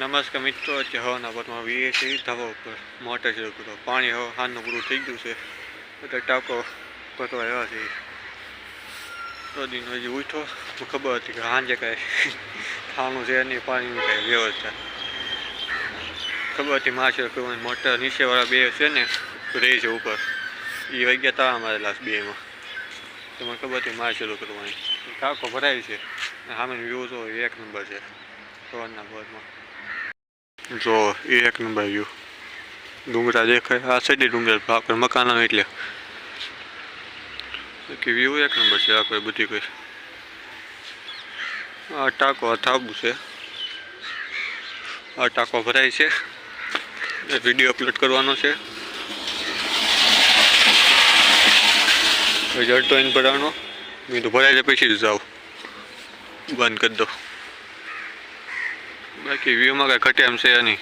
નમસ્કાર મિત્રો, હવાના પરમાં વીએ છે ધાબા ઉપર મોટર શરૂ કરો. પાણી હવે હાલનું પૂરું થઈ ગયું છે એટલે ટાંકો પતવા આવ્યા છે. તો દિન હજી ઉઠો તો ખબર હતી કે સાંજે કાંઈ ખાવાનું છે નહીં, પાણીની કાંઈ વ્યવસ્થા ખબર હતી. માર શરૂ કરવાની મોટર નીચેવાળા બે છે ને રહે છે ઉપર, એ વાગ્યા તાળા મારેલા બેમાં. તો મને ખબર હતી માર શરૂ કરવાની. ટાંકો ભરાય છે, સામે વ્યૂ તો એક નંબર છે સવારના બોરમાં. જો એ એક નંબર વ્યૂ, ડુંગરા દેખાય. આ સાઈડ ડુંગર આપણે મકાનો એટલે કે વ્યૂ એક નંબર છે. આ કોઈ બધી કોઈ આ ટાંકો થાબુ છે. આ ટાંકો ભરાય છે, વિડીયો અપલોડ કરવાનો છે. જડતો એને ભરાવાનો, મેં તો ભરાય છે પછી જ જાઉં, બંધ કરી દો. બાકી વ્યૂમાં કાંઈ ઘટે એમ છે નહીં.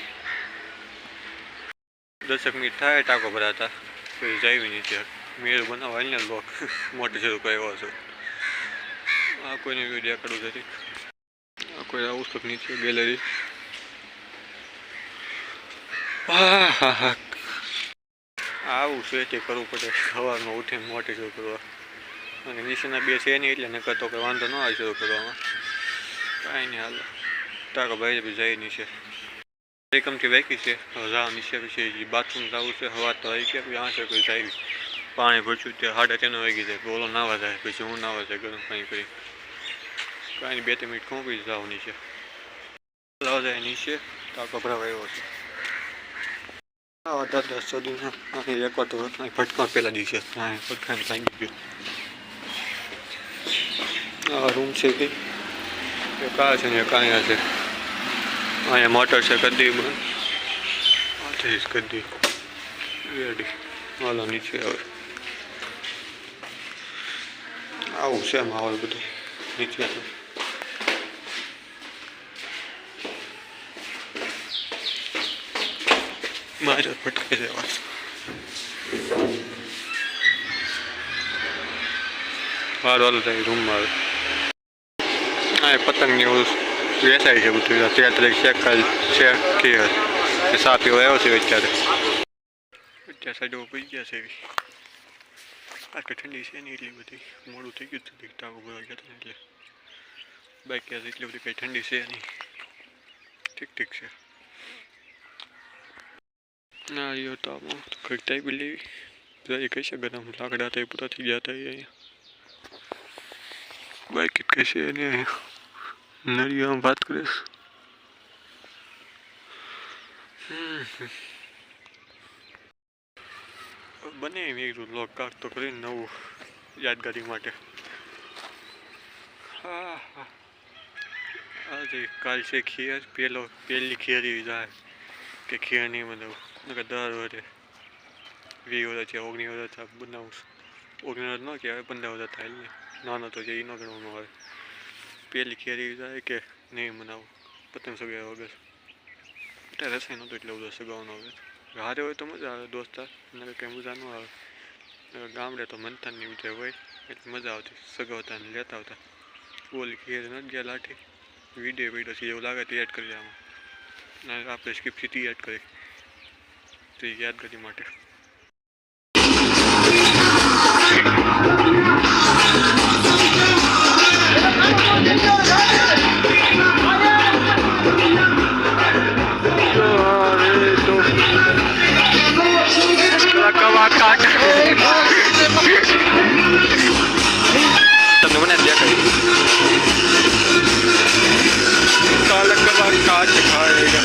10 મિનિટ થાય ટાંકો ભરાતા પછી જાય નહીં ત્યાં મેળ બનાવવા અહીંયા લોક મોટી શરૂ કર્યો છે. આ કોઈને વિડીયો કરવું નથી. આ કોઈ આવું સ્ટોક નીચે ગેલેરી. હા હા હા, આવું છે તે કરવું પડે સવારમાં ઉઠીને મોટી શરૂ કરવા. અને નીચેના બે છે નહીં એટલે નકર તો કંઈ વાંધો ન આવે શરૂ કરવામાં. કાંઈ નહીં, હાલો ટાંકો ભાઈ બી જાય નીચે. એકમથી બાકી છે જવા નીચે. પછી બાથરૂમ જવું છે. હવા તો આવી ગયા, પછી આંસર કોઈ જાય પાણી ભરશું ત્યાં 3:30 વાગી જાય. બોલો નાવા જાય, પછી હું નાવા જાય ગરમ પાણી કરી. કાંઈ 2-3 મિનિટ ખું પછી જાવ નીચે. લાવા જાય નીચે, ટાંકો ભરાવા આવ્યો છે. 10 સુધીના અહીં એક વાર તો ફટકા પહેલાં દિવસે ફટકાને ભાંગી ગયો. આ રૂમ છે કે કા છે ને કાંઈ છે. અહીંયા મોટર છે, કદી બંધ આથી કદી રેડી. હાલો નીચે હવે આવું છે માહોલ બધું નીચે. મારે ફટકાઈ જવા. હાલો થાય રૂમમાં આવે. હા, પતંગની એવું વેચાય છે બધું. 33 શેકાલ છે કે સા પીવો આવ્યો છે અત્યારે સાઈડો પડી ગયા છે એવી. આ કે ઠંડી છે નહીં એટલી બધી, મોડું થઈ ગયું હતું ટાંકો ભરવા ગયા હતા એટલે. બાકી આજે એટલી બધી કંઈ ઠંડી છે નહીં, ઠીક ઠીક છે. ના યો તો આમાં કંઈક ટાઈપી લેવી જાય કઈ છે. ગરમ લાકડા તો પૂરા થઈ ગયા હતા અહીંયા. બાકી કઈ છે ને અહીંયા નળિયામાં વાત કરીશ. બને મેં લોક કાઢ તો કરીને નવું યાદગારી માટે. હા હા, આજે કાલ છે ખીર. પહેલી ખીર એવી જાય કે ખીર નહીં બનાવું નકર દર વધે 20 વર્ષ છે 19 વર્ષ બનાવું. 19 વર્ષ ન કહેવાય, 15 વર્ષ થાય ને નાનો તો છે એ ન ગણવામાં આવે. પહેલી ખીર એવી જાય કે નહીં બનાવું પતંગ સગાવ્યા વગર. અત્યારે રસાઈ નહોતો એટલે બધો સગાવવાનો આવે. હારે હોય તો મજા આવે દોસ્તાર, નકર કંઈ મજા ન આવે. ગામડે તો મંથનની ઉજે હોય એટલે મજા આવતી સગાવતા ને લેતા આવતા. ઓલી ખીર નથી ગયા લાઠી વિડીયો પડ્યો છે એવું લાગે તો એડ કરી આમાં. આપણે સ્ક્રિપ્ટથી એડ કરી તો યાદગારી માટે. તમને મને દેખાય કાલે કબાર કાચ ખાएगा.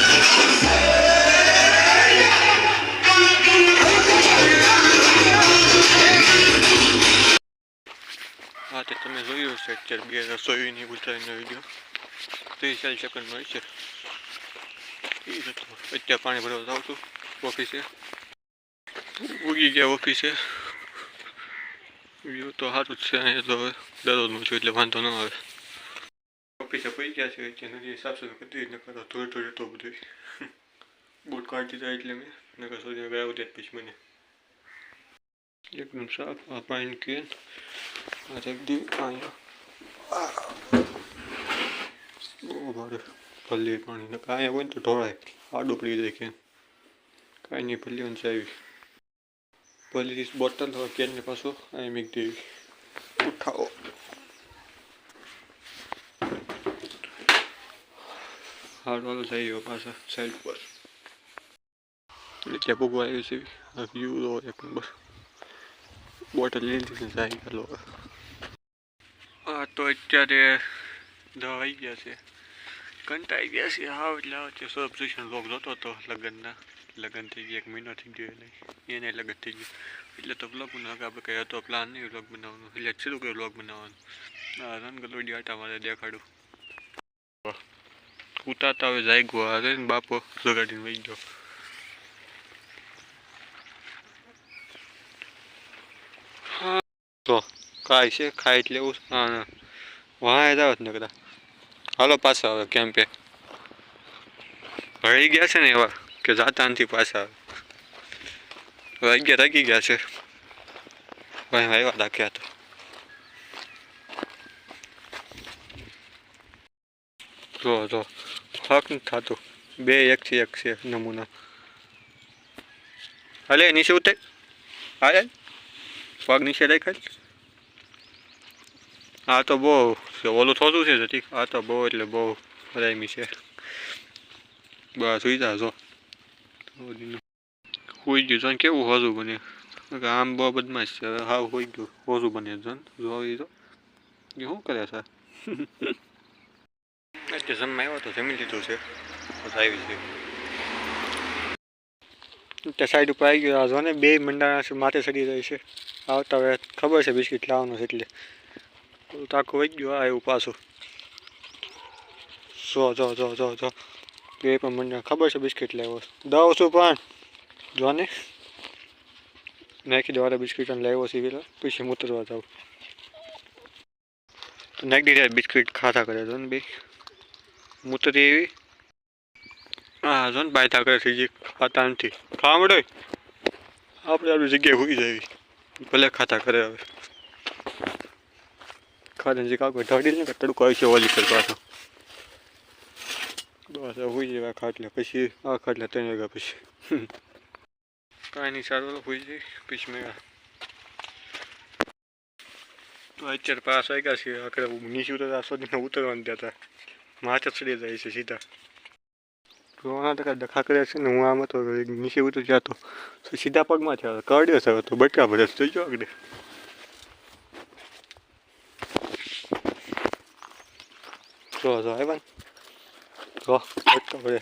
હા તે તમે જોયું હશે અત્યારે બે રસોઈની ઉતારીનો વિડીયો 30 સેકન્ડનો હોય છે. અત્યારે પાણી ભરવા જાઉં છું ઓફિસે. ઉગી ગયા ઓફિસે. વ્યૂ તો સારું જ છે અહીંયા તો. હવે દરરોજનું છું એટલે વાંધો ન આવે. ઓફિસે પડી ગયા છે અત્યારે નદી સાફ સફાઈ કરી નકર થોડી થોડી તો બધું બૂટ કાઢી દીધા એટલે મેં નકર સુધી ગયા ઉદ્યા પછી મને એકદમ સાફ. આ પાણી કેન આ રાખી દીધી અહીંયા. બહુ ભારે ભલે પાણી કાંઈ હોય ને તો ઢોળાય આડું પડી જાય કે કાંઈ નહીં ભલે ચાવી ભલે બોટલ કેનને પાછું અહીં મૂકી દેવી ઉઠાવો હાડવાળો જાય પાછા સાઈડ પર એટલે ભૂગવા આવ્યું છે વ્યૂ એક નંબર બોટલ લઈ લીધી જાય ચાલો હા તો અત્યારે દવા આવી ગયા છે કંટાઈ ગયા છે હાવ એટલે આવે છે સબસ્ટેશન લોક જોતો હતો લગ્નના લગ્ન થઈ ગયા 1 મહિનો થઈ ગયો નહીં એને લગ્ન થઈ ગયું એટલે તો બ્લોગ બનાવવા આપણે કંઈ હતો પ્લાન નહીં બ્લોગ બનાવવાનો એટલે શરૂ કર્યું બ્લોગ બનાવવાનું હા રંગલોડી આટા મારે દેખાડું ઉતારતા હવે જાય ગયો અરે ને બાપો જગાડીને વહી ગયો હા તો કાંઈ છે ખાઈ એટલે એવું હા વાહ જાવ ને કદાચ હાલો પાછા હવે કેમ્પે રહી ગયા છે ને એવા કે જાતા નથી પાછા હવે 11 વાગી ગયા છે ભાઈ આવ્યા રાખ્યા તો જો હક નથી થતું 2 1 છે નમૂના હાલે નીચે ઉતર હાલે પગ નીચે રાખાય આ તો બહુ ઓલું થોડું છે જતી આ તો બહુ એટલે બહુ રાયમી છે બસ સુઈ જા જો હોઈ ગયું જોન કેવું હોજું બને આમ બહુ બદમાશ છે હવે હાવ હોઈ ગયું હોજું બને જોન જોઈ તો એ શું કરે છે એટલે જમવા આવ્યો તો જમી લીધું છે આવી છે ત્યાં સાઈડ ઉપર આવી ગયો જો ને 2 મંડા માથે ચડી જાય છે આવતા હવે ખબર છે બિસ્કિટ લાવવાનું છે એટલે તાકો વહી ગયો આ એવું પાછું જો 2 પણ મને ખબર છે બિસ્કિટ લાવ્યો દઉં છું પણ જો ને નાખી દેવાના બિસ્કિટ લાવ્યો છે પેલા પછી ઉતરવા જાવ તો નાખી દીધા બિસ્કિટ ખાતા કરે જો ને બે મૂતરી એવી હા જો ને બાયતા કરે છે ખાતા નથી ખાવા મળે આપણે આપણી જગ્યાએ હોઈ જાય ભલે ખાતા કરે હવે ખાતા જે કાંઈ ઢાડી ને તડકો આવી છે ઓલી પર પાછો બસ હોઈ જાય ખાટલે પછી આ ખાટલે 3 વાગ્યા પછી કાંઈ નહીં સારું હોઈ જાય પછી મેં તો અત્યારે પાસ વાગ્યા છે આખરે નીચે ઉતરતા સુધી ઉતરવાનું ત્યાં માથે ચડી જાય છે સીધા રોના ટકા ડખા કરે છે ને હું આમ હતો નીચે ઉતર જતો સીધા પગમાં થયા કરડ્યો છે તો બટકા ભરે જોઈ જો આગળ જો આવ્યા ને જો બટકા ભરે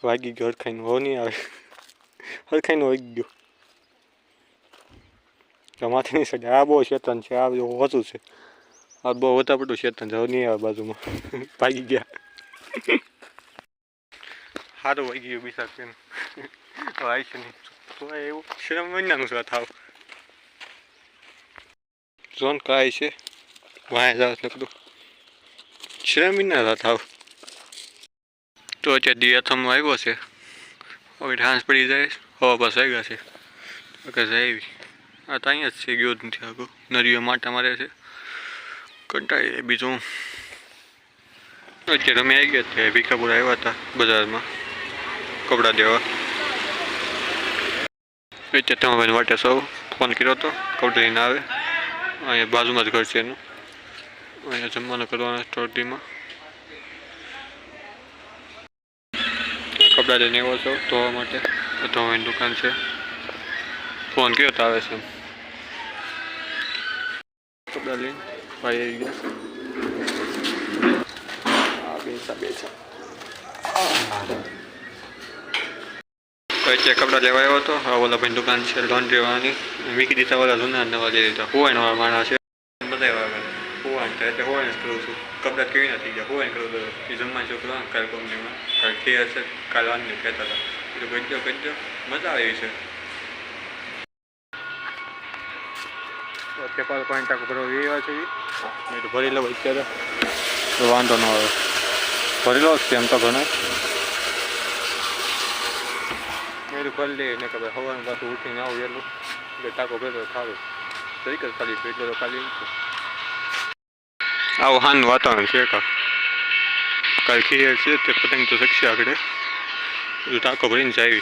વાગી ગયો હરખાઈને હો નહીં આવે હરખાઈને વાગી ગયો માથે નહીં સડે આ બહુ શેતન છે આ ઓછું છે આ બહુ વધારે પડતું શેતન છે નહીં આવે બાજુમાં ભાગી ગયા સારું વાગી ગયું બીજા પેન આવી છે નહીં તો એવું શરમ મહિનાનું છે થાવ જોન કાંઈ છે વાય જાવ નકરું શરમ મહિના થાવ તો અત્યારે દિયાથમમાં આવ્યો છે હવે ડાન્સ પડી જાય હવા બસ આવી ગયા છે ઓકે જાય આ તો અહીંયા જ છે ગયો જ નથી આગળ નદીઓ માટા મારે છે કંટાળી બીજું અત્યારે અમે આવી ગયા હતા ભીખાપુર આવ્યા હતા બજારમાં કપડાં દેવા અત્યારે તમે ભાઈને વાટે સૌ ફોન કર્યો હતો કપડાં લઈને આવે અહીંયા બાજુમાં જ ઘર છે એનું અહીંયા જમવાનું કરવાના સ્ટોરીમાં કપડાં લઈને આવ્યો છો ધોવા માટે ધોવાની દુકાન છે ફોન કર્યો તો આવે છે કપડાં લઈને ભાઈ આવી ગયા બેસા અત્યારે કપડાં લેવા આવ્યો હતો ઓલા ભાઈ દુકાન છે લોન્ડ્રી વાળાની મીકી દીધા ઓલા જૂના નવા લઈ લીધા હોવાને વાળા માણસ છે બધા હોવાને એટલે હોવાને જ કરું છું કપડાં કેવી નથી ગયા હોવાને કરું છું એ જમવા છોકરો કાલ કંપનીમાં કાલ ખીર હશે કાલ વાંધો કહેતા હતા એટલે ગજો મજા આવી છે પેપર પાણી ટાંકો ભરવા એવા છે મેં તો ભરી લો અત્યારે તો વાંધો ન આવે ભરી લો એમ તો ઘણા મેં ભરી લઈએ ને કે ભાઈ સવારનું પાછું ઉઠીને આવું એટલું એટલે ટાંકો ભરેલો સારું તરીકે જ ખાલી એટલો તો ખાલી આવું હાનું વાતાવરણ છે કાલ ખીર છે તે પતંગ તો શકશે આગળ બધું ટાંકો ભરીને જાય